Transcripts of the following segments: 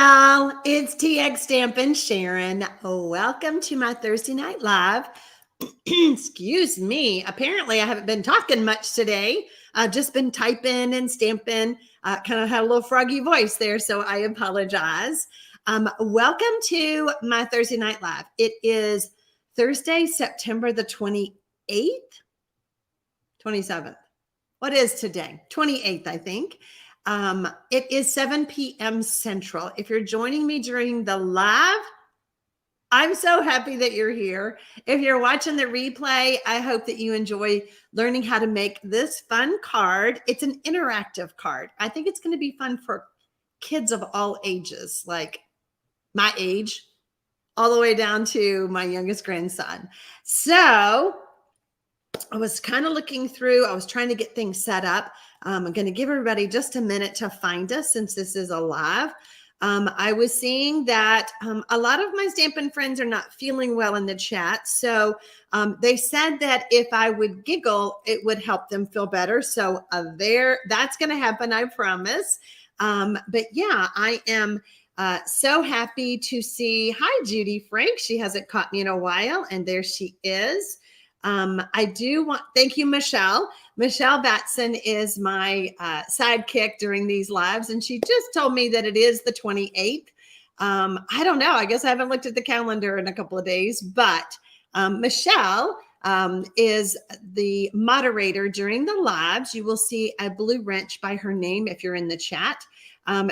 y'all. It's TxStampin Sharon. Welcome to my Thursday Night Live. Excuse me. Apparently, I haven't been talking much today. I've just been typing and stamping. Kind of had a little froggy voice there, so I apologize. Welcome to my Thursday Night Live. It is Thursday, September the 28th, 27th. What is today? 28th, I think. It is 7 p.m. Central. If you're joining me during the live, I'm so happy that you're here. If you're watching the replay, I hope that you enjoy learning how to make this fun card. It's an interactive card. I think it's going to be fun for kids of all ages, like my age, all the way down to my youngest grandson. So I was kind of looking through, I was trying to get things set up. I'm going to give everybody just a minute to find us since this is a live. I was seeing that a lot of my Stampin' friends are not feeling well in the chat. So they said that if I would giggle, it would help them feel better. So that's going to happen, I promise. But yeah, I am so happy to see. Hi, Judy Frank. She hasn't caught me in a while. And there she is. Thank you, Michelle. Michelle Batson is my sidekick during these lives, and she just told me that it is the 28th. I don't know. I guess I haven't looked at the calendar in a couple of days, but Michelle is the moderator during the lives. You will see a blue wrench by her name if you're in the chat.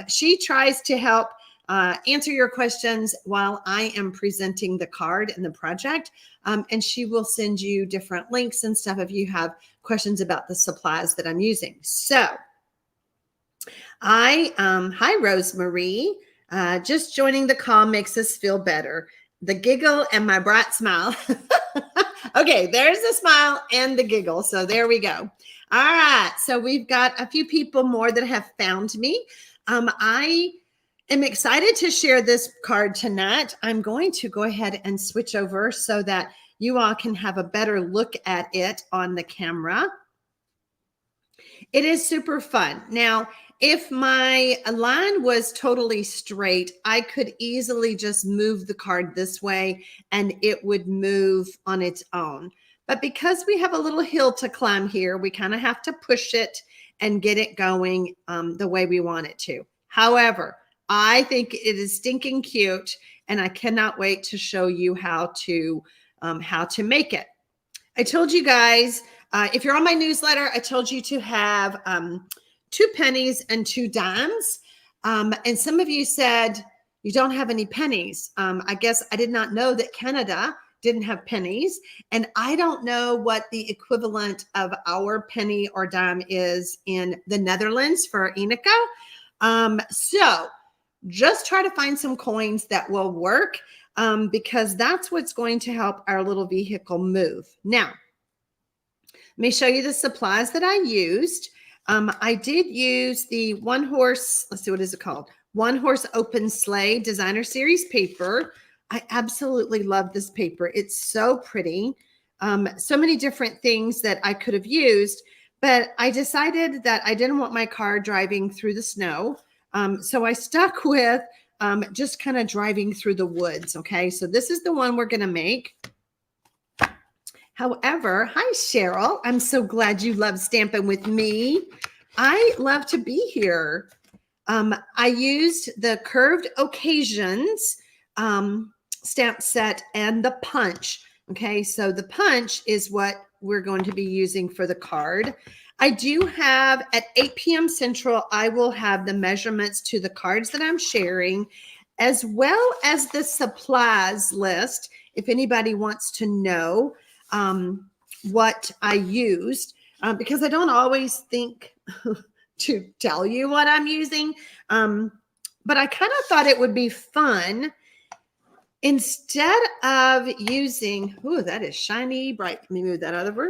She tries to help answer your questions while I am presenting the card and the project. And she will send you different links and stuff if you have questions about the supplies that I'm using. So hi, Rosemarie. Just joining the call makes us feel better. The giggle and my bright smile. Okay, there's the smile and the giggle. So there we go. All right. So we've got a few people more that have found me. I am excited to share this card tonight. I'm going to go ahead and switch over so that you all can have a better look at it on the camera. It is super fun. Now, if my line was totally straight, I could easily just move the card this way and it would move on its own. But because we have a little hill to climb here, we kind of have to push it and get it going the way we want it to. However, I think it is stinking cute, and I cannot wait to show you how to make it. I told you guys, if you're on my newsletter, I told you to have 2 pennies and 2 dimes. And some of you said you don't have any pennies. I guess I did not know that Canada didn't have pennies, and I don't know what the equivalent of our penny or dime is in the Netherlands for Enica. So just try to find some coins that will work because that's what's going to help our little vehicle move. Now, let me show you the supplies that I used. I did use the One Horse, let's see, what is it called? One Horse Open Sleigh Designer Series paper. I absolutely love this paper. It's so pretty. So many different things that I could have used, but I decided that I didn't want my car driving through the snow. So I stuck with just kind of driving through the woods. Okay, so this is the one we're going to make. However, hi, Cheryl. I'm so glad you love stamping with me. I love to be here. I used the Curved Occasions stamp set and the punch. Okay, so the punch is what we're going to be using for the card. I do have at 8 p.m. Central, I will have the measurements to the cards that I'm sharing, as well as the supplies list. If anybody wants to know what I used, because I don't always think to tell you what I'm using. But I kind of thought it would be fun instead of using, oh, that is shiny, bright. Let me move that over.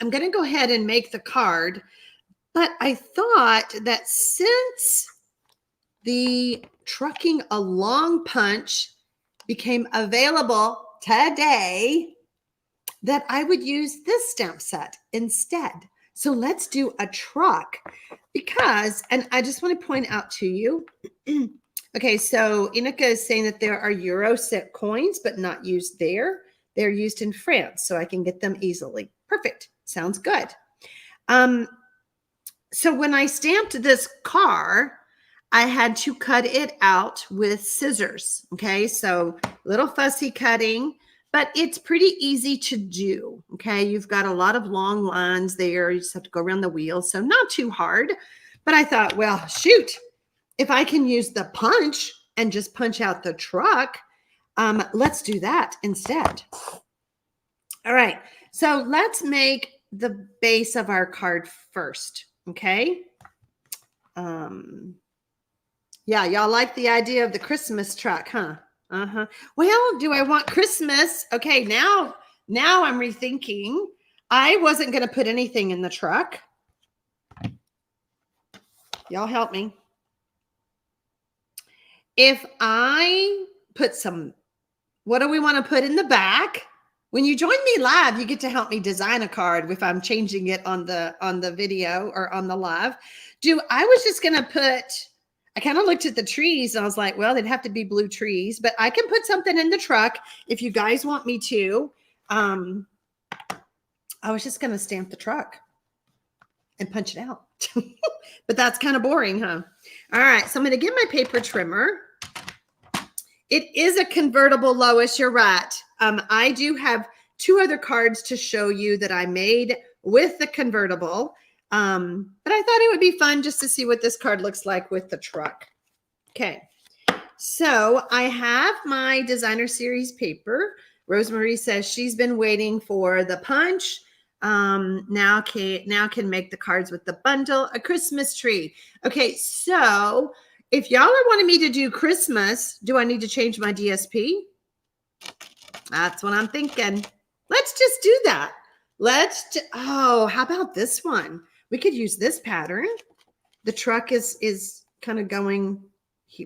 I'm going to go ahead and make the card, but I thought that since the trucking along punch became available today, that I would use this stamp set instead. So let's do a truck because, and I just want to point out to you, Okay, so Inika is saying that there are Euro cent coins, but not used there. They're used in France, so I can get them easily. Perfect. Sounds good. So when I stamped this car, I had to cut it out with scissors. Okay, so little fussy cutting, but it's pretty easy to do. Okay, you've got a lot of long lines there. You just have to go around the wheel, so not too hard. But I thought, well, shoot, if I can use the punch and just punch out the truck, let's do that instead. All right, so let's make the base of our card first. Okay. Yeah, y'all like the idea of the Christmas truck, huh? Well, do I want Christmas? Okay, now I'm rethinking. I wasn't going to put anything in the truck. Y'all help me. If I put some, what do we want to put in the back? When you join me live, you get to help me design a card if I'm changing it on the video or on the live. I was just going to put, I kind of looked at the trees and I was like, well, they'd have to be blue trees, but I can put something in the truck if you guys want me to. I was just going to stamp the truck and punch it out. But that's kind of boring, huh? All right, so I'm going to get my paper trimmer. It is a convertible, Lois. You're right. I do have 2 other cards to show you that I made with the convertible. But I thought it would be fun just to see what this card looks like with the truck. Okay. So I have my designer series paper. Rosemarie says she's been waiting for the punch. Now can make the cards with the bundle, a Christmas tree. Okay. So if y'all are wanting me to do Christmas, do I need to change my DSP? That's what I'm thinking. Let's just do that. Oh, how about this one? We could use this pattern. The truck is kind of going,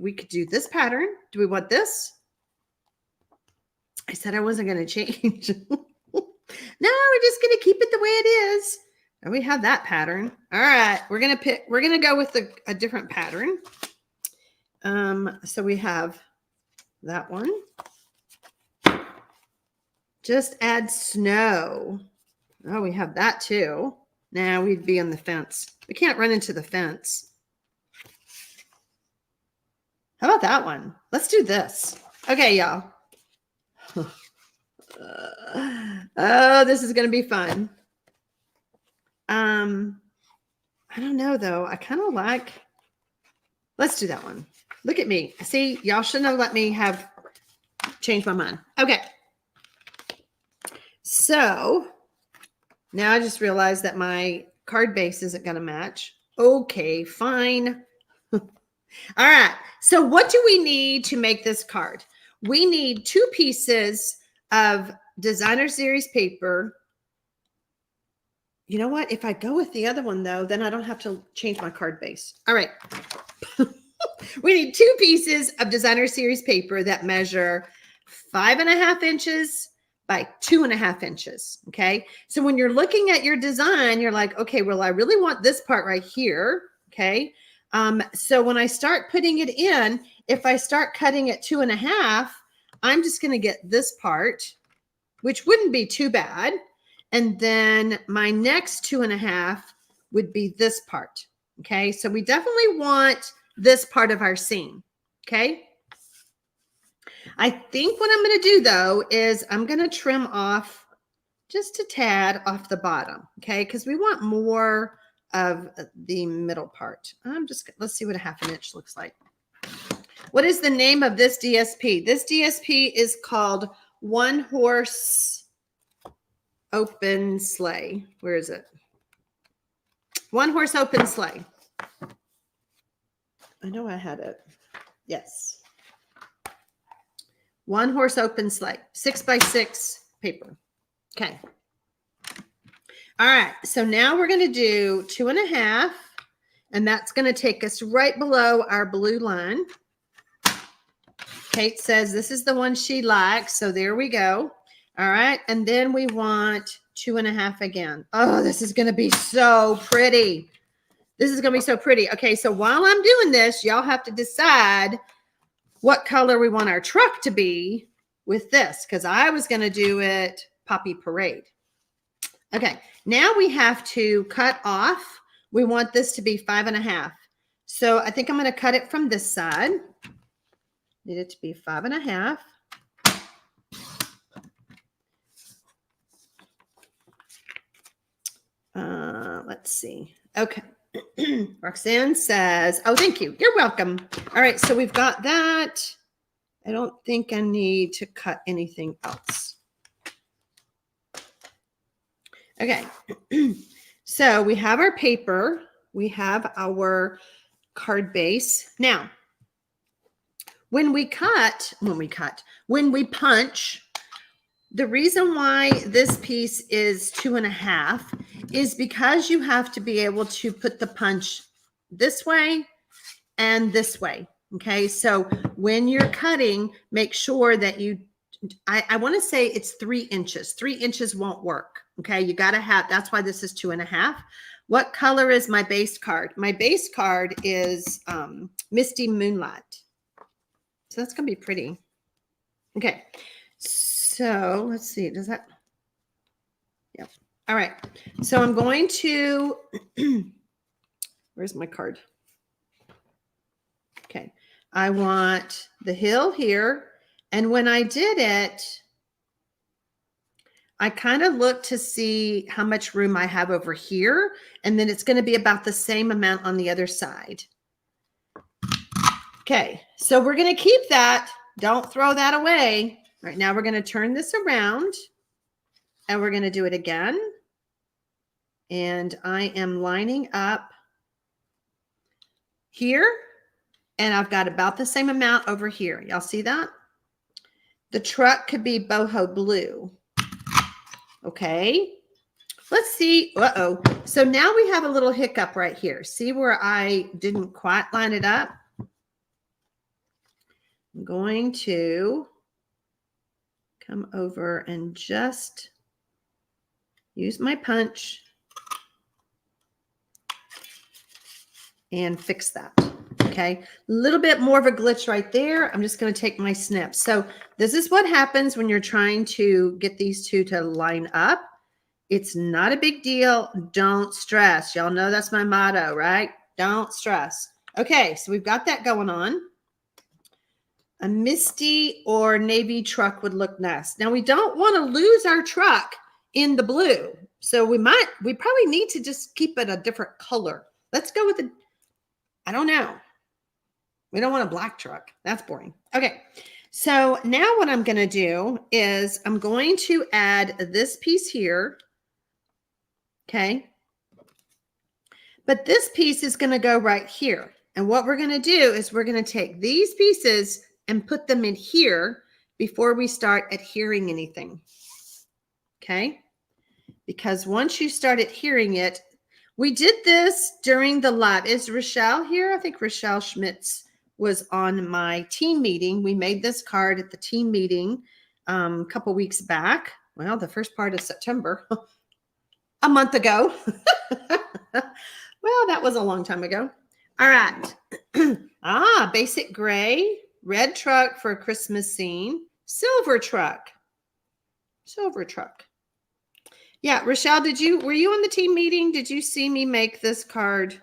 we could do this pattern. Do we want this? I said I wasn't going to change. No, we're just going to keep it the way it is. And we have that pattern. All right, we're going to go with a different pattern. So we have that one. Just add snow. Oh, we have that too. Now we'd be on the fence. We can't run into the fence. How about that one? Let's do this. Okay, y'all. Oh, this is going to be fun. I don't know though. I kind of like, let's do that one. Look at me. See, y'all shouldn't have let me change my mind. Okay. So now I just realized that my card base isn't going to match. Okay, fine. All right. So what do we need to make this card? We need 2 pieces of designer series paper. You know what? If I go with the other one though, then I don't have to change my card base. All right. We need 2 pieces of designer series paper that measure 5.5 inches by 2.5 inches. Okay. So when you're looking at your design, you're like, okay, well, I really want this part right here. Okay. So when I start putting it in, if I start cutting at 2.5, I'm just going to get this part, which wouldn't be too bad. And then my next 2.5 would be this part. Okay. So we definitely want this part of our seam. Okay. I think what I'm going to do though, is I'm going to trim off just a tad off the bottom. Okay. Because we want more of the middle part. Let's see what a 1/2 inch looks like. What is the name of this DSP? This DSP is called One Horse Open Sleigh. Where is it? One Horse Open Sleigh. I know I had it. Yes. One Horse Open Sleigh. 6x6 paper. Okay. All right. So now we're going to do 2.5. And that's going to take us right below our blue line. Kate says this is the one she likes. So there we go. All right. And then we want 2.5 again. Oh, this is going to be so pretty. This is going to be so pretty. Okay. So while I'm doing this, y'all have to decide what color we want our truck to be with this, because I was going to do it Poppy Parade. Okay, now we have to cut off. We want this to be 5.5. So I think I'm going to cut it from this side. Need it to be 5.5. Let's see. Okay. Roxanne says, oh, thank you. You're welcome. All right. So we've got that. I don't think I need to cut anything else. Okay. So we have our paper. We have our card base. Now, when we punch, the reason why this piece is 2.5 is because you have to be able to put the punch this way and this way. Okay, so when you're cutting, make sure that I want to say it's 3 inches. 3 inches won't work. Okay, you got to have, that's why this is 2.5. What color is my base card? My base card is Misty Moonlight. So that's going to be pretty. Okay. So let's see, does that, yeah. All right. So I'm going to, where's my card? Okay. I want the hill here. And when I did it, I kind of looked to see how much room I have over here. And then it's going to be about the same amount on the other side. Okay. So we're going to keep that. Don't throw that away. All right, now we're going to turn this around and we're going to do it again. And I am lining up here and I've got about the same amount over here. Y'all see that? The truck could be boho blue. Okay. Let's see. Uh-oh. So now we have a little hiccup right here. See where I didn't quite line it up? I'm going to come over and just use my punch and fix that. Okay, a little bit more of a glitch right there. I'm just going to take my snip. So this is what happens when you're trying to get these two to line up. It's not a big deal. Don't stress. Y'all know that's my motto, right? Don't stress. Okay, so we've got that going on. A misty or navy truck would look nice. Now we don't want to lose our truck in the blue. So we probably need to just keep it a different color. Let's go with I don't know. We don't want a black truck. That's boring. Okay. So now what I'm going to do is I'm going to add this piece here. Okay. But this piece is going to go right here. And what we're going to do is we're going to take these pieces and put them in here before we start adhering anything. Okay. Because once you start adhering it, we did this during the live. Is Rochelle here? I think Rochelle Schmitz was on my team meeting. We made this card at the team meeting a couple weeks back. Well, the first part of September, a month ago. Well, that was a long time ago. All right. Basic gray, red truck for a Christmas scene, silver truck. Silver truck. Yeah, Rochelle, were you on the team meeting? Did you see me make this card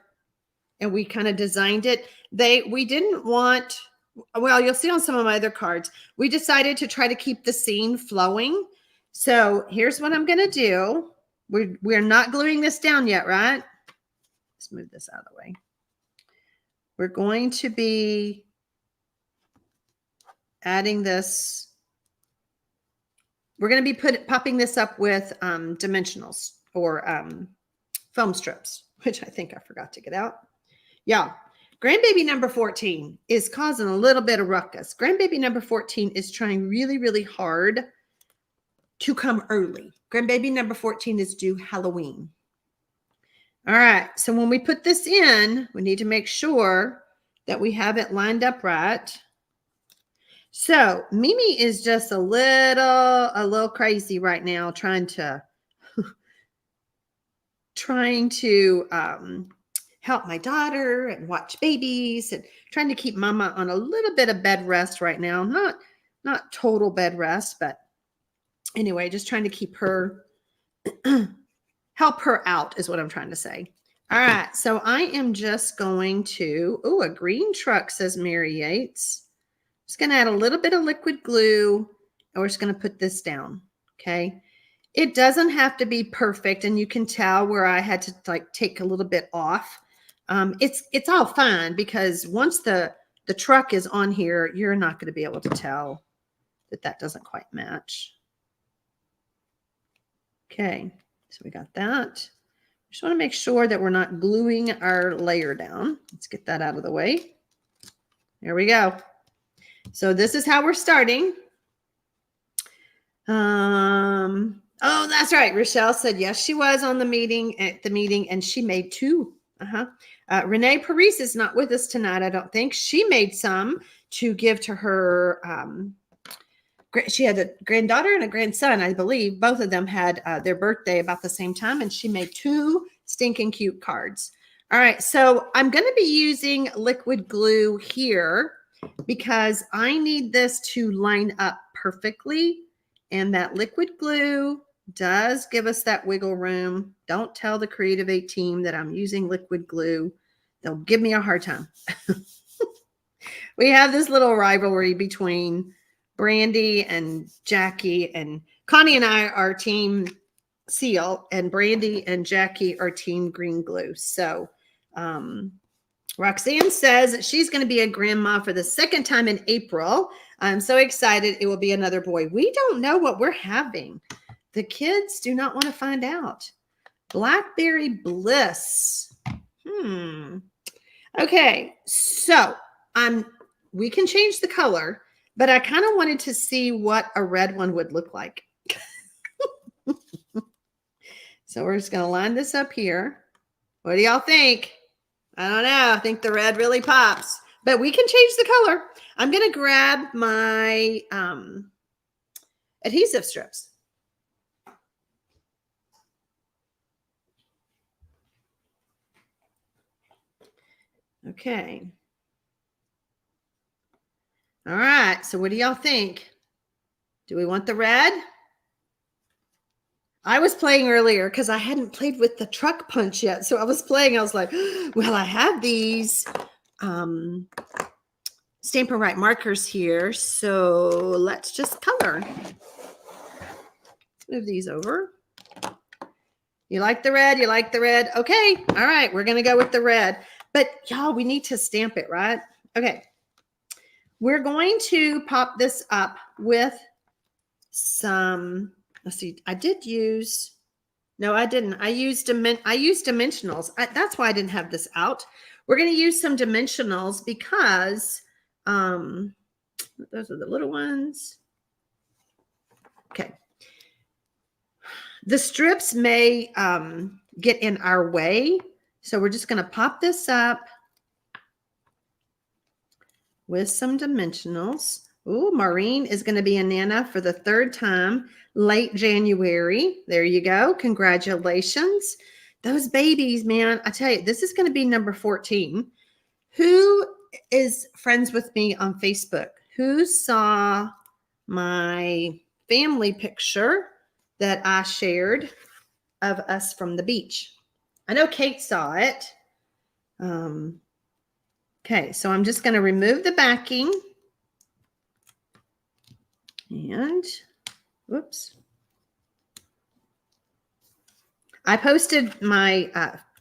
and we kind of designed it? We didn't want, well, you'll see on some of my other cards, we decided to try to keep the scene flowing. So here's what I'm going to do. We're not gluing this down yet, right? Let's move this out of the way. We're going to be adding this. We're going to be popping this up with dimensionals or foam strips, which I think I forgot to get out. Yeah. Grandbaby number 14 is causing a little bit of ruckus. Grandbaby number 14 is trying really, really hard to come early. Grandbaby number 14 is due Halloween. All right. So when we put this in, we need to make sure that we have it lined up right. So Mimi is just a little crazy right now, trying to help my daughter and watch babies and trying to keep mama on a little bit of bed rest right now. Not total bed rest, but anyway, just trying to keep her, help her out is what I'm trying to say. All right, so I am just going to, oh, a green truck, says Mary Yates. Just going to add a little bit of liquid glue, and we're just going to put this down, okay? It doesn't have to be perfect, and you can tell where I had to like take a little bit off. It's all fine because once the truck is on here, you're not going to be able to tell that doesn't quite match. Okay, so we got that. Just want to make sure that we're not gluing our layer down. Let's get that out of the way. There we go. So this is how we're starting. Oh, that's right. Rochelle said yes, she was on the meeting and she made two. Renee Paris is not with us tonight, I don't think. She made some to give to her. She had a granddaughter and a grandson, I believe. Both of them had their birthday about the same time, and she made two stinking cute cards. All right, so I'm going to be using liquid glue here because I need this to line up perfectly, and that liquid glue does give us that wiggle room. Don't tell the Creative 8 team that I'm using liquid glue. They'll give me a hard time. We have this little rivalry between Brandy and Jackie, and Connie and I are team seal, and Brandy and Jackie are team green glue. So Roxanne says that she's going to be a grandma for the second time in April. I'm so excited. It will be another boy. We don't know what we're having. The kids do not want to find out. Blackberry Bliss. Okay, so we can change the color, but I kind of wanted to see what a red one would look like. So we're just going to line this up here. What do y'all think? I don't know. I think the red really pops, but we can change the color. I'm going to grab my adhesive strips. Okay. All right. So what do y'all think? Do we want the red? I was playing earlier because I hadn't played with the truck punch yet. So I was playing. I was like, well, I have these Stampin' Right markers here. So let's just color. Move these over. You like the red? You like the red? Okay. All right. We're going to go with the red. But y'all, we need to stamp it, right? Okay. We're going to pop this up with some, let's see, I did use, no, I didn't. I used dimensionals. That's why I didn't have this out. We're going to use some dimensionals because those are the little ones. Okay. The strips may get in our way. So we're just going to pop this up with some dimensionals. Ooh, Maureen is going to be a Nana for the third time, late January. There you go. Congratulations. Those babies, man, I tell you, this is going to be number 14. Who is friends with me on Facebook? Who saw my family picture that I shared of us from the beach? I know Kate saw it. Okay, so I'm just going to remove the backing. And, whoops. I posted my,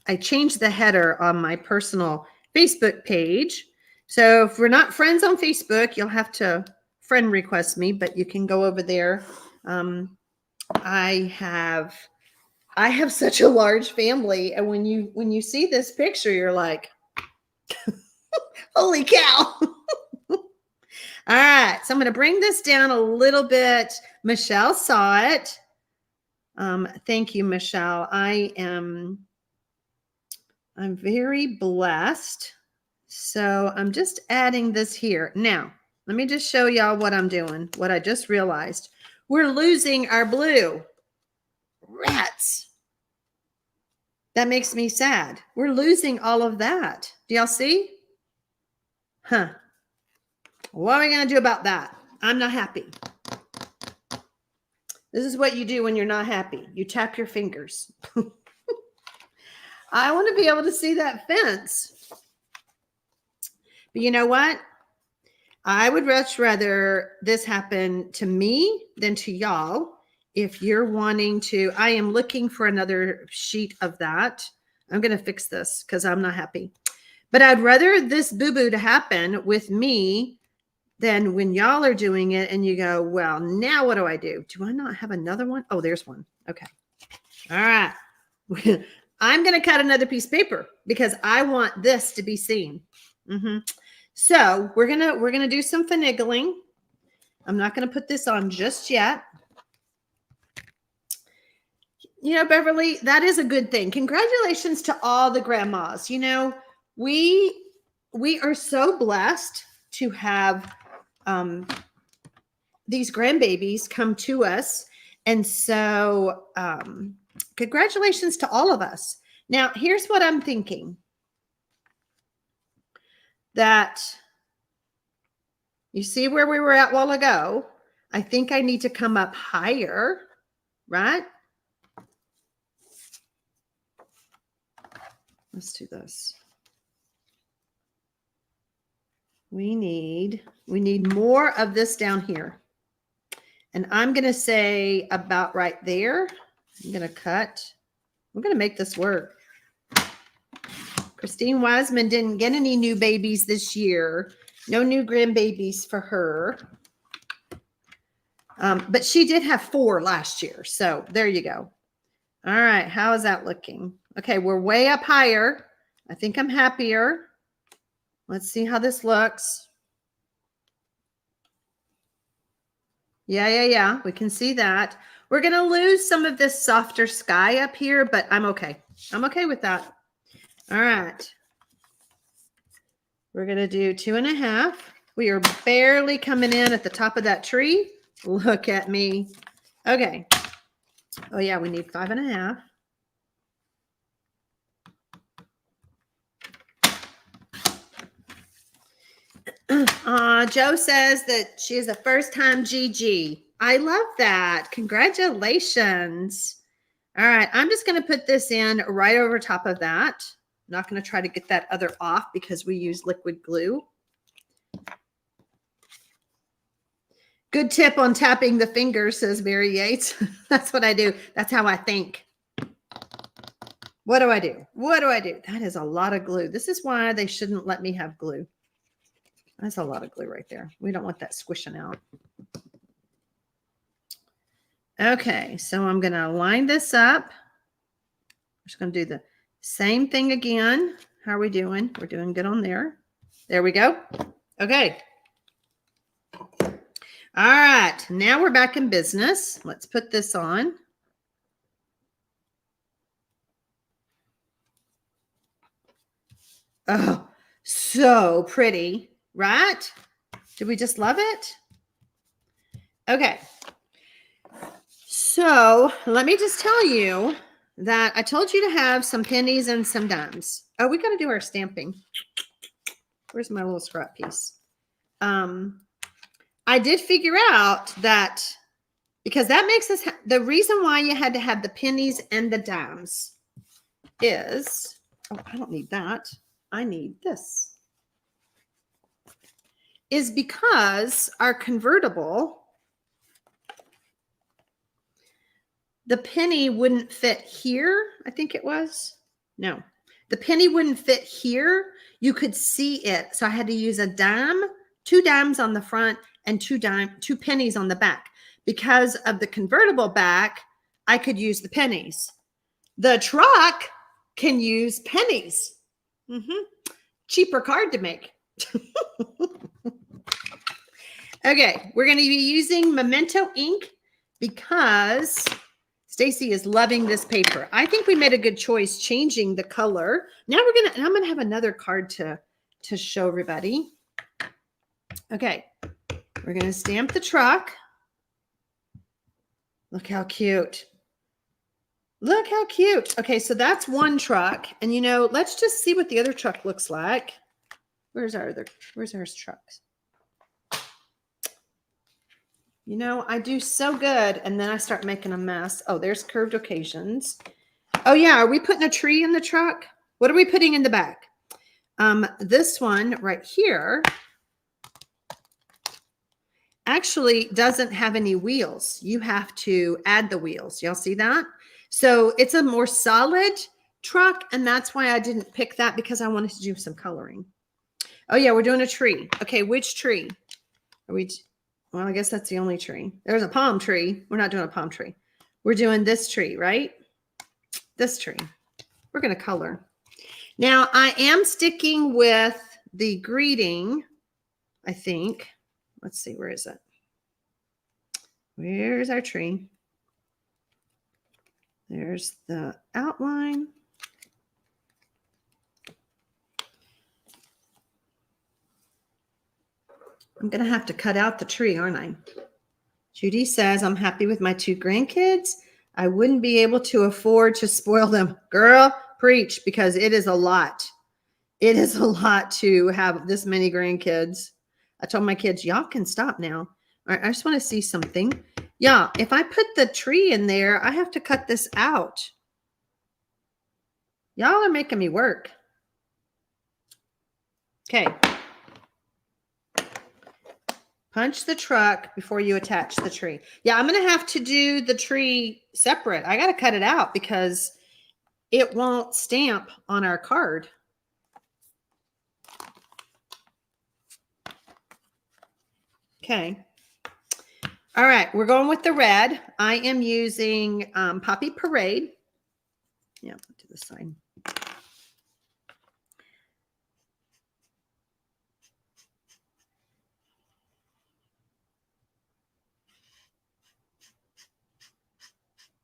I changed the header on my personal Facebook page. So if we're not friends on Facebook, you'll have to friend request me, but you can go over there. I have such a large family, and when you see this picture, you're like, holy cow. All right, so I'm going to bring this down a little bit. Michelle saw it. Thank you, Michelle. I'm very blessed. So I'm just adding this here. Now, let me just show y'all what I'm doing, what I just realized. We're losing our blue. Rats. That makes me sad. We're losing all of that. Do y'all see? Huh. What are we going to do about that? I'm not happy. This is what you do when you're not happy. You tap your fingers. I want to be able to see that fence. But you know what? I would much rather this happen to me than to y'all. If you're wanting to, I am looking for another sheet of that. I'm going to fix this because I'm not happy. But I'd rather this boo-boo to happen with me than when y'all are doing it and you go, well, now what do I do? Do I not have another one? Oh, there's one. Okay. All right. I'm going to cut another piece of paper because I want this to be seen. So we're gonna do some finagling. I'm not going to put this on just yet. You know, Beverly, that is a good thing. Congratulations to all the grandmas. You know, we are so blessed to have these grandbabies come to us. And so congratulations to all of us. Now, here's what I'm thinking. That you see where we were at a while ago. I think I need to come up higher, right? Let's do this. We need more of this down here. And I'm going to say about right there. I'm going to cut. We're going to make this work. Christine Wiseman didn't get any new babies this year. No new grandbabies for her. But she did have 4 last year. So there you go. All right. How is that looking? Okay. We're way up higher. I think I'm happier. Let's see how this looks. Yeah. We can see that. We're going to lose some of this softer sky up here, but I'm okay. I'm okay with that. All right. We're going to do 2.5. We are barely coming in at the top of that tree. Look at me. Okay. Oh, yeah, we need 5.5. Joe says that she is a first-time GG. I love that. Congratulations. All right. I'm just going to put this in right over top of that. I'm not going to try to get that other off because we use liquid glue. Good tip on tapping the fingers, says Mary Yates. That's what I do. That's how I think. What do I do? What do I do? That is a lot of glue. This is why they shouldn't let me have glue. That's a lot of glue right there. We don't want that squishing out. Okay, so I'm going to line this up. I'm just going to do the same thing again. How are we doing? We're doing good on there. There we go. Okay. All right. Now we're back in business. Let's put this on. Oh, so pretty, right? Did we just love it? Okay. So let me just tell you that I told you to have some pennies and some dimes. Oh, we got to do our stamping. Where's my little scrap piece? I did figure out that because that makes us, the reason why you had to have the pennies and the dimes is, oh, I don't need that. I need this. Is because our convertible, the penny wouldn't fit here. I think it was. No, the penny wouldn't fit here. You could see it. So I had to use a dime, 2 dimes on the front and 2 pennies on the back. Because of the convertible back, I could use the pennies. The truck can use pennies. Cheaper card to make. Okay, we're going to be using Memento ink because Stacy is loving this paper. I think we made a good choice changing the color. Now I'm going to have another card to show everybody. Okay, we're going to stamp the truck. Look how cute. Look how cute. Okay, so that's one truck. And you know, let's just see what the other truck looks like. Where's our trucks? You know, I do so good and then I start making a mess. Oh, there's curved occasions. Oh yeah, are we putting a tree in the truck? What are we putting in the back? This one right here actually doesn't have any wheels. You have to add the wheels. Y'all see that? So it's a more solid truck, and that's why I didn't pick that, because I wanted to do some coloring. Oh yeah, we're doing a tree. Okay, which tree? Are we? Well, I guess that's the only tree. There's a palm tree. We're not doing a palm tree. We're doing this tree, right? This tree. We're going to color. Now, I am sticking with the greeting, I think. Let's see, where is it? Where's our tree? There's the outline. I'm going to have to cut out the tree, aren't I? Judy says, I'm happy with my 2 grandkids. I wouldn't be able to afford to spoil them. Girl, preach, because it is a lot. It is a lot to have this many grandkids. I told my kids, y'all can stop now. All right, I just want to see something. Yeah, if I put the tree in there, I have to cut this out. Y'all are making me work. Okay. Punch the truck before you attach the tree. Yeah, I'm going to have to do the tree separate. I got to cut it out because it won't stamp on our card. Okay. All right, we're going with the red. I am using Poppy Parade. Yeah, to the side.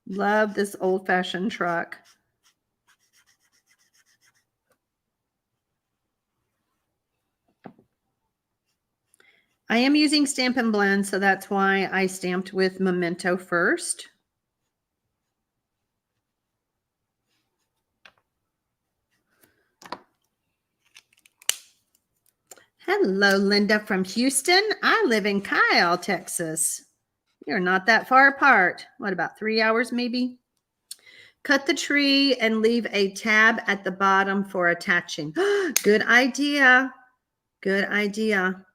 Love this old-fashioned truck. I am using Stampin' Blend, so that's why I stamped with Memento first. Hello, Linda from Houston. I live in Kyle, Texas. You're not that far apart. What, about 3 hours maybe? Cut the tree and leave a tab at the bottom for attaching. Good idea. Good idea.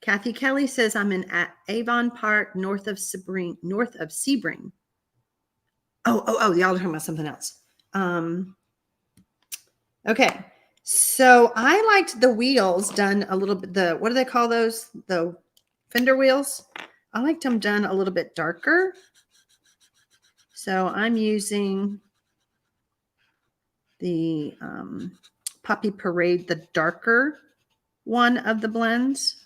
Kathy Kelly says I'm in Avon Park, north of Sebring. Oh, y'all are talking about something else. Okay. So I liked the wheels done a little bit, what do they call those? The fender wheels. I liked them done a little bit darker. So I'm using the Poppy Parade, the darker one of the blends.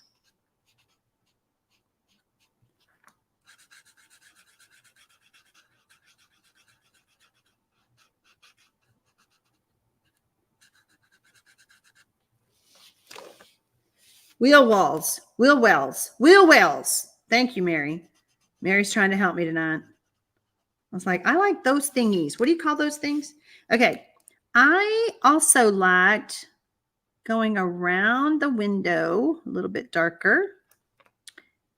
Wheel wells. Thank you, Mary. Mary's trying to help me tonight. I was like, I like those thingies. What do you call those things? Okay. I also liked going around the window a little bit darker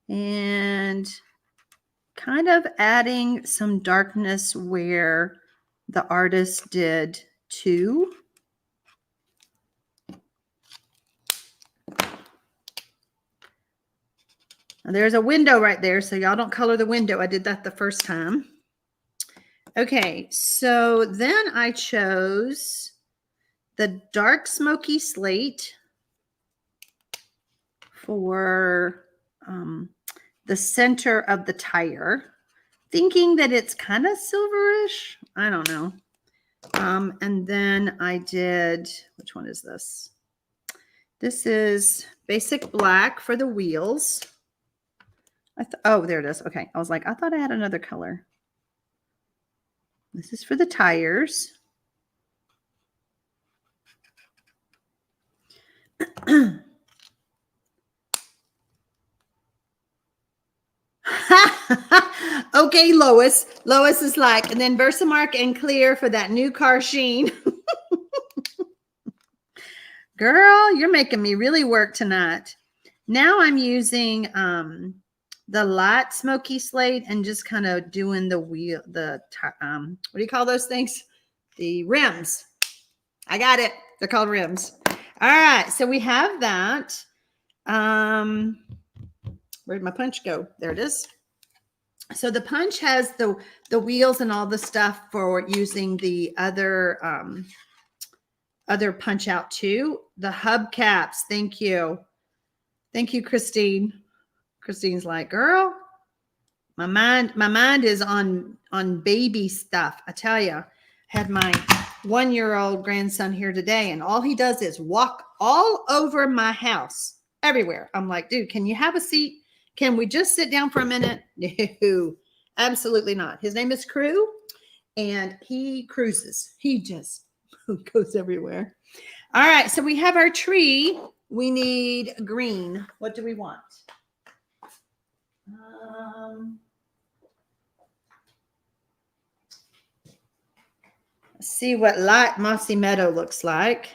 and kind of adding some darkness where the artist did too. Now, there's a window right there, so y'all don't color the window. I did that the first time. Okay, so then I chose the dark smoky slate for the center of the tire, thinking that it's kind of silverish. I don't know. And then I did, which one is this? This is basic black for the wheels. Oh, there it is. Okay. I was like, I thought I had another color. This is for the tires. Okay, Lois. Lois is like, and then Versamark and Clear for that new car sheen. Girl, you're making me really work tonight. Now I'm using the light smoky slate and just kind of doing the wheel, what do you call those things? The rims. I got it. They're called rims. All right, so we have that. Where'd my punch go? There it is. So the punch has the wheels and all the stuff for using the other punch out too. The hubcaps. Thank you. Thank you, Christine. Christine's like, girl, my mind is on baby stuff. I tell you, I had my 1-year-old grandson here today, and all he does is walk all over my house, everywhere. I'm like, dude, can you have a seat? Can we just sit down for a minute? No, absolutely not. His name is Crew, and he cruises. He just goes everywhere. All right, so we have our tree. We need green. What do we want? Let's see what light mossy meadow looks like.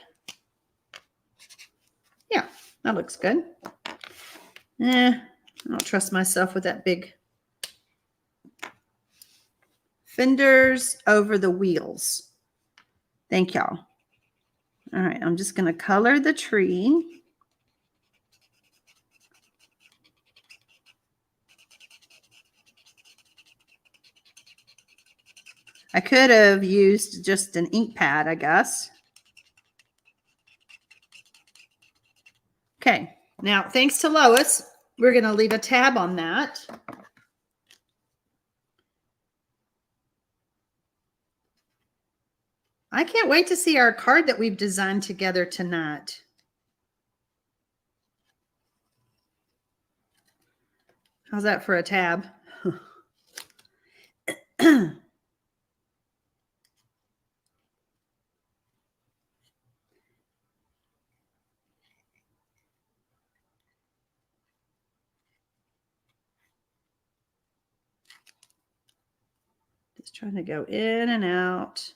Yeah, that looks good. I don't trust myself with that big. Fenders over the wheels. Thank y'all. All right, I'm just going to color the tree. I could have used just an ink pad, I guess. Okay, now thanks to Lois, we're going to leave a tab on that. I can't wait to see our card that we've designed together tonight. How's that for a tab? Just trying to go in and out.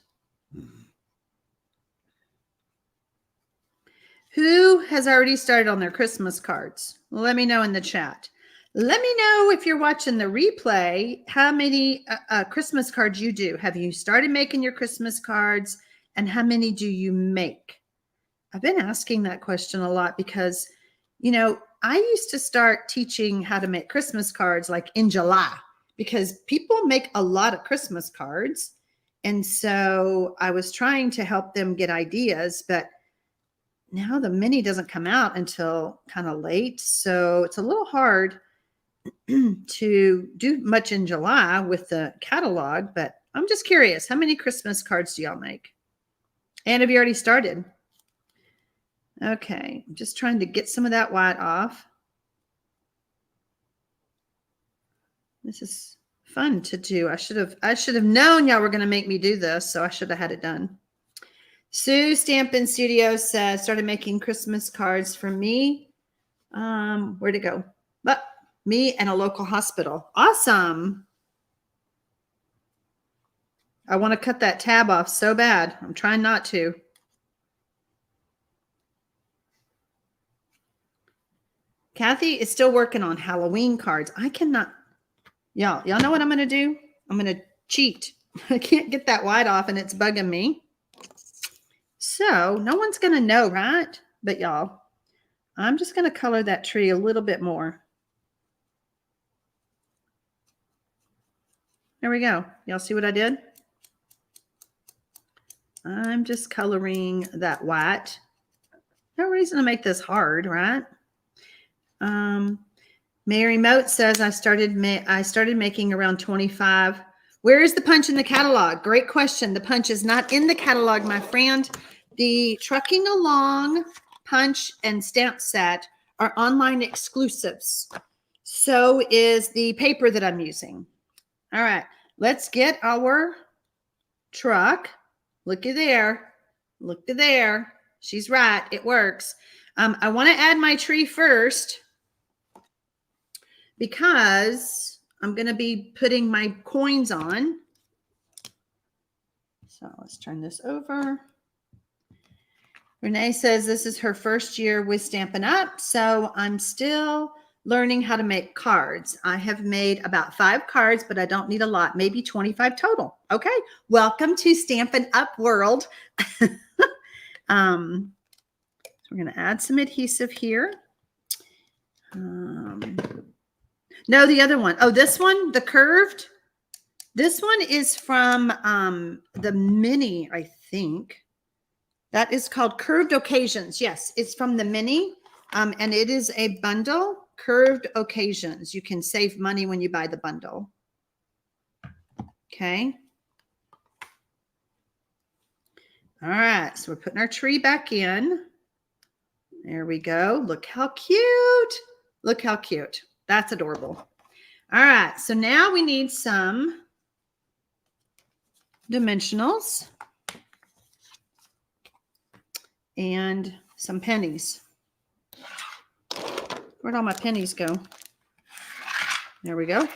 Who has already started on their Christmas cards? Let me know in the chat. Let me know if you're watching the replay, how many Christmas cards you do. Have you started making your Christmas cards, and how many do you make? I've been asking that question a lot because, you know, I used to start teaching how to make Christmas cards like in July because people make a lot of Christmas cards. And so I was trying to help them get ideas, but now the mini doesn't come out until kind of late. So it's a little hard to do much in July with the catalog, but I'm just curious, how many Christmas cards do y'all make? And have you already started? Okay, I'm just trying to get some of that white off. This is fun to do. I should have known y'all were going to make me do this, so I should have had it done. Sue Stampin Studio says, started making Christmas cards for me. Where'd it go? But me and a local hospital. Awesome. I want to cut that tab off so bad. I'm trying not to. Kathy is still working on Halloween cards. I cannot. Y'all know what I'm going to do? I'm going to cheat. I can't get that white off and it's bugging me. So no one's going to know, right? But y'all, I'm just going to color that tree a little bit more. There we go. Y'all see what I did? I'm just coloring that white. No reason to make this hard, right? Mary Moat says I started making around 25. Where is the punch in the catalog? Great question. The punch is not in the catalog, my friend. The Trucking Along punch and stamp set are online exclusives. So is the paper that I'm using. All right, let's get our truck. Looky there. Looky there. She's right. It works. I want to add my tree first because I'm going to be putting my coins on. So let's turn this over. Renee says this is her first year with Stampin' Up, so I'm still learning how to make cards. I have made about 5 cards, but I don't need a lot, maybe 25 total. Okay, welcome to Stampin' Up world. So we're going to add some adhesive here. No, the other one. Oh, this one, the curved. This one is from the mini, I think. That is called Curved Occasions. Yes, it's from the mini, and it is a bundle, Curved Occasions. You can save money when you buy the bundle. Okay. All right, so we're putting our tree back in. There we go. Look how cute. Look how cute. That's adorable. All right, so now we need some dimensionals and some pennies. Where'd all my pennies go? There we go.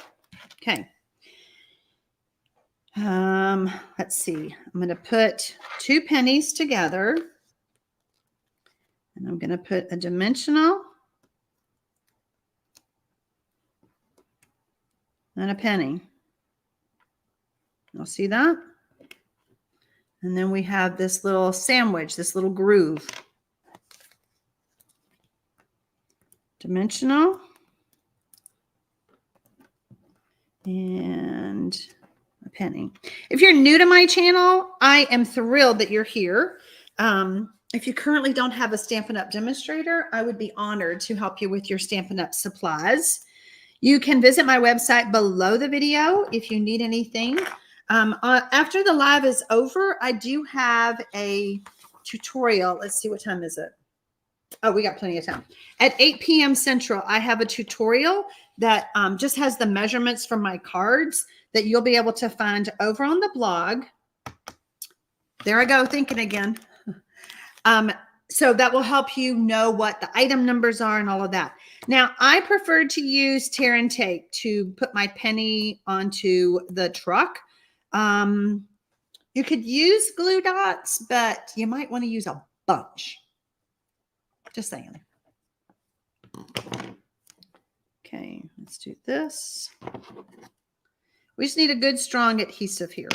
Okay. Let's see. I'm going to put 2 pennies together, and I'm going to put a dimensional and a penny. You'll see that? And then we have this little sandwich, this little groove. Dimensional. And a penny. If you're new to my channel, I am thrilled that you're here. If you currently don't have a Stampin' Up! Demonstrator, I would be honored to help you with your Stampin' Up! Supplies. You can visit my website below the video if you need anything. After the live is over, I do have a tutorial. Let's see, what time is it? Oh, we got plenty of time. At 8 p.m. Central, I have a tutorial that just has the measurements from my cards that you'll be able to find over on the blog. There I go, thinking again. So that will help you know what the item numbers are and all of that. Now, I prefer to use tear and tape to put my penny onto the truck. You could use glue dots, but you might want to use a bunch. Just saying. Okay, let's do this. We just need a good strong adhesive here.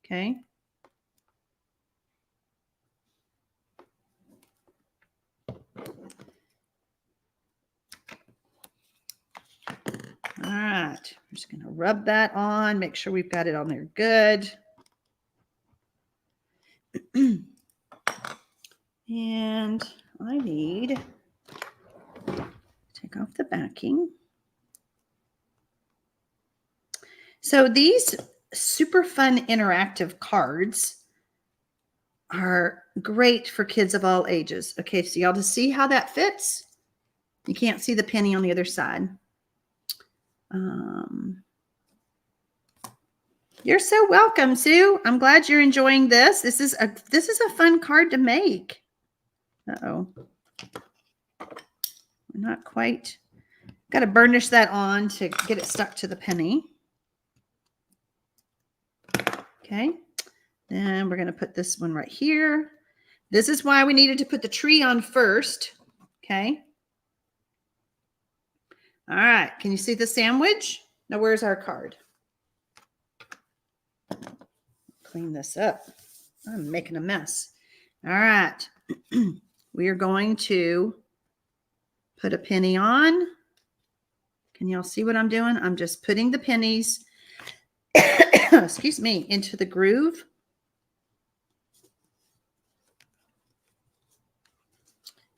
Okay. All right, I'm just going to rub that on, make sure we've got it on there good. And I need to take off the backing. So these super fun interactive cards are great for kids of all ages. Okay, so y'all to see how that fits. You can't see the penny on the other side. You're so welcome, Sue. I'm glad you're enjoying this. This is a fun card to make. Uh-oh. Not quite. Got to burnish that on to get it stuck to the penny. Okay. Then we're going to put this one right here. This is why we needed to put the tree on first. Okay. All right. Can you see the sandwich? Now, where's our card? Clean this up. I'm making a mess. All right. We are going to put a penny on. Can y'all see what I'm doing? I'm just putting the pennies, excuse me, into the groove.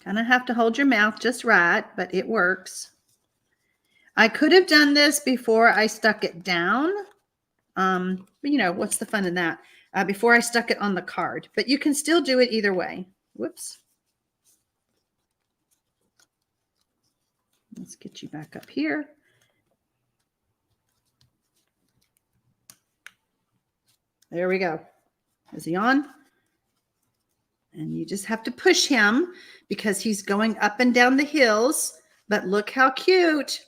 Kind of have to hold your mouth just right, but it works. I could have done this before I stuck it down. But you know, what's the fun in that? Before I stuck it on the card. But you can still do it either way. Whoops. Let's get you back up here. There we go. Is he on? And you just have to push him because he's going up and down the hills. But look how cute.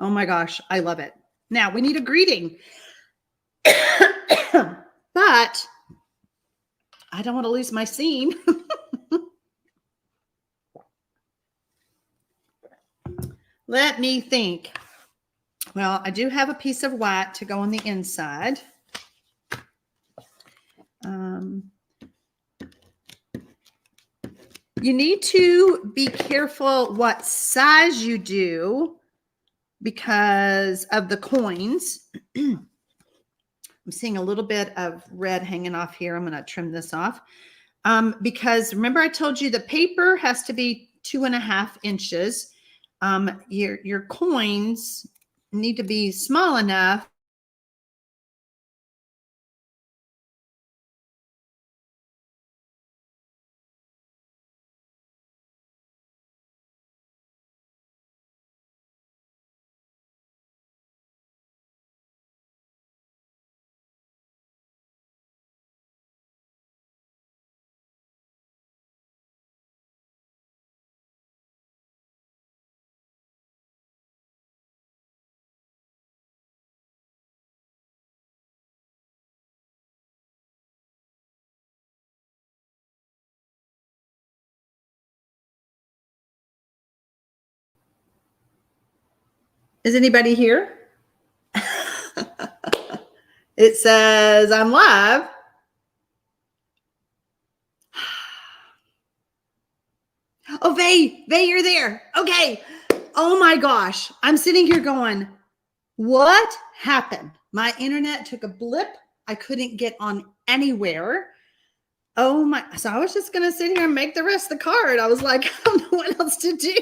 Oh my gosh, I love it. Now we need a greeting. But I don't want to lose my scene. Let me think. Well, I do have a piece of white to go on the inside. You need to be careful what size you do because of the coins. I'm seeing a little bit of red hanging off here. I'm going to trim this off. Because remember I told you the paper has to be 2.5 inches. Your coins need to be small enough. Is anybody here? It says I'm live. Oh, Vay, you're there. Okay. Oh my gosh. I'm sitting here going, what happened? My internet took a blip. I couldn't get on anywhere. Oh my. So I was just going to sit here and make the rest of the card. I was like, I don't know what else to do.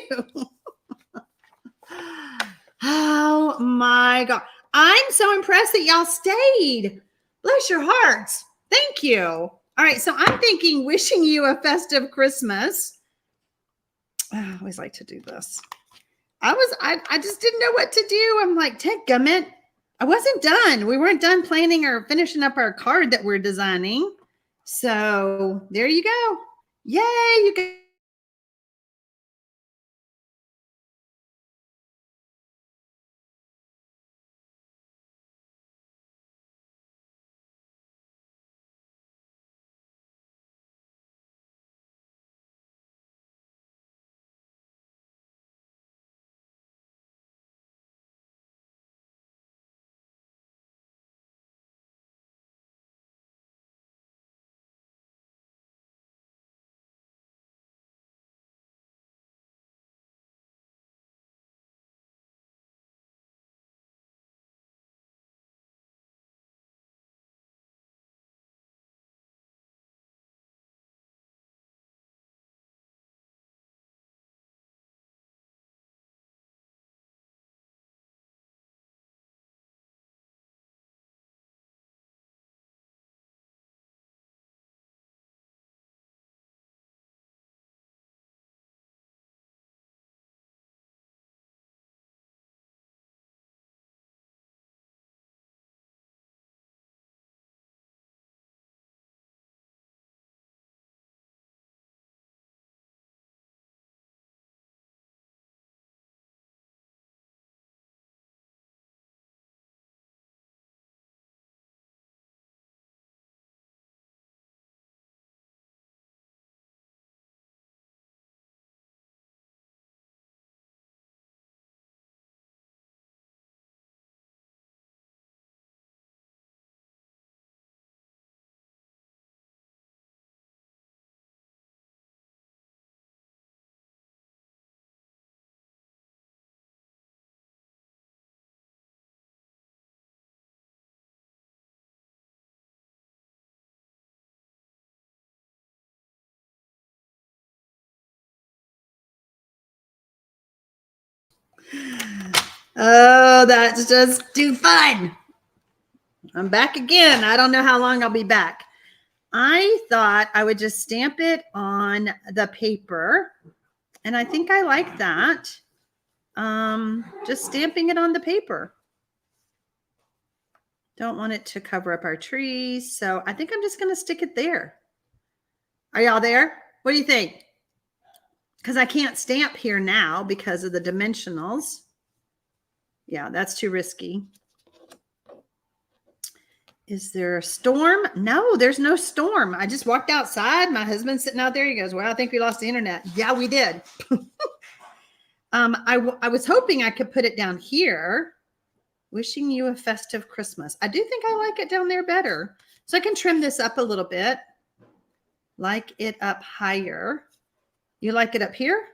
Oh my God. I'm so impressed that y'all stayed. Bless your hearts. Thank you. All right. So I'm thinking wishing you a festive Christmas. I always like to do this. I just didn't know what to do. I'm like, dadgummit. I wasn't done. We weren't done planning or finishing up our card that we're designing. So there you go. Yay, you guys. Oh, that's just too fun. I'm back again. I don't know how long I'll be back. I thought I would just stamp it on the paper. And I think I like that. Just stamping it on the paper. Don't want it to cover up our trees. So I think I'm just going to stick it there. Are y'all there? What do you think? Because I can't stamp here now because of the dimensionals. Yeah, that's too risky. Is there a storm? No, there's no storm. I just walked outside. My husband's sitting out there. He goes, well, I think we lost the internet. Yeah, we did. I was hoping I could put it down here. Wishing you a festive Christmas. I do think I like it down there better. So I can trim this up a little bit. Like it up higher. You like it up here?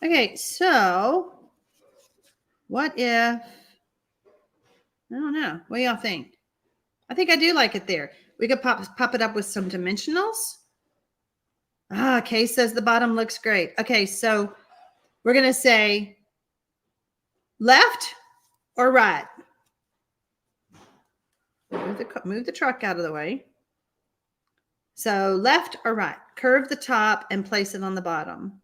Okay, so what if, I don't know. What do y'all think? I think I do like it there. We could pop it up with some dimensionals. Kay says the bottom looks great. Okay, so we're going to say left or right. Move the truck out of the way. So left or right. Curve the top and place it on the bottom.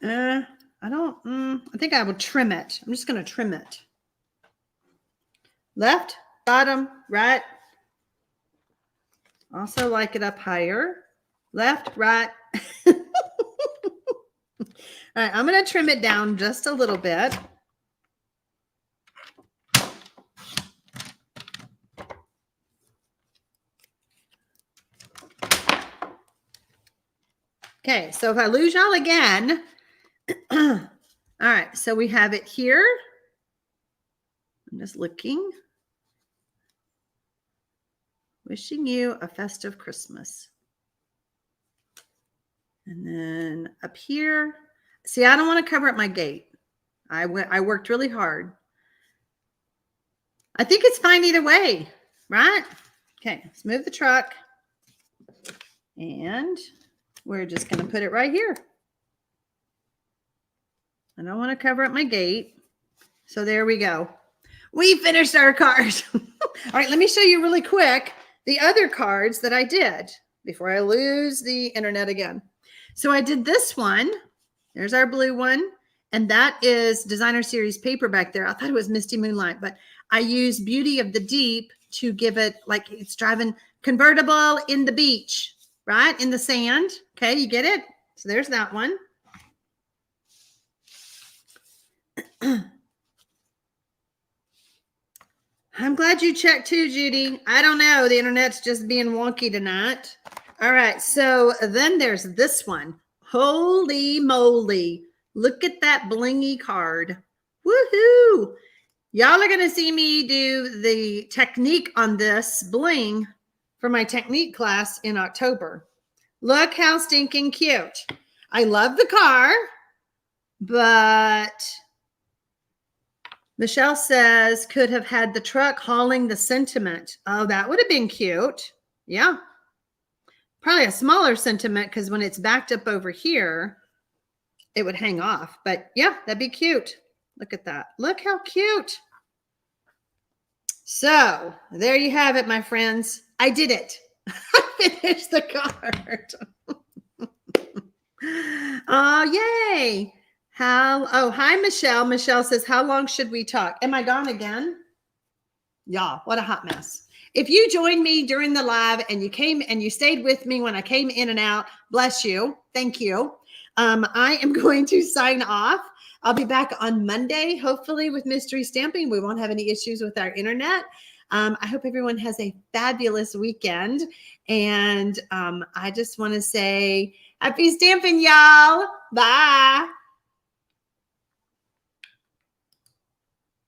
I think I would trim it. I'm just going to trim it. Left, bottom, right. Also like it up higher. Left, right. All right, I'm going to trim it down just a little bit. Okay, so if I lose y'all again, all right, so we have it here. I'm just looking. Wishing you a festive Christmas. And then up here. See, I don't want to cover up my gate. I worked really hard. I think it's fine either way, right? Okay, let's move the truck. And we're just going to put it right here. I don't want to cover up my gate. So there we go. We finished our cards. All right, let me show you really quick the other cards that I did before I lose the internet again. So I did this one. There's our blue one. And that is Designer Series paper back there. I thought it was Misty Moonlight, but I used Beauty of the Deep to give it like it's driving convertible in the beach, right? In the sand. Okay, you get it? So there's that one. I'm glad you checked too, Judy. I don't know. The internet's just being wonky tonight. All right. So then there's this one. Holy moly. Look at that blingy card. Woohoo. Y'all are going to see me do the technique on this bling for my technique class in October. Look how stinking cute. I love the car, but Michelle says could have had the truck hauling the sentiment. Oh, that would have been cute. Yeah. Probably a smaller sentiment because when it's backed up over here, it would hang off. But yeah, that'd be cute. Look at that. Look how cute. So there you have it, my friends. I did it. I finished the card. Oh, yay. Hi, Michelle. Michelle says, how long should we talk? Am I gone again? Y'all, what a hot mess. If you joined me during the live and you came and you stayed with me when I came in and out, bless you. Thank you. I am going to sign off. I'll be back on Monday, hopefully with mystery stamping. We won't have any issues with our internet. I hope everyone has a fabulous weekend. And I just want to say happy stamping, y'all. Bye.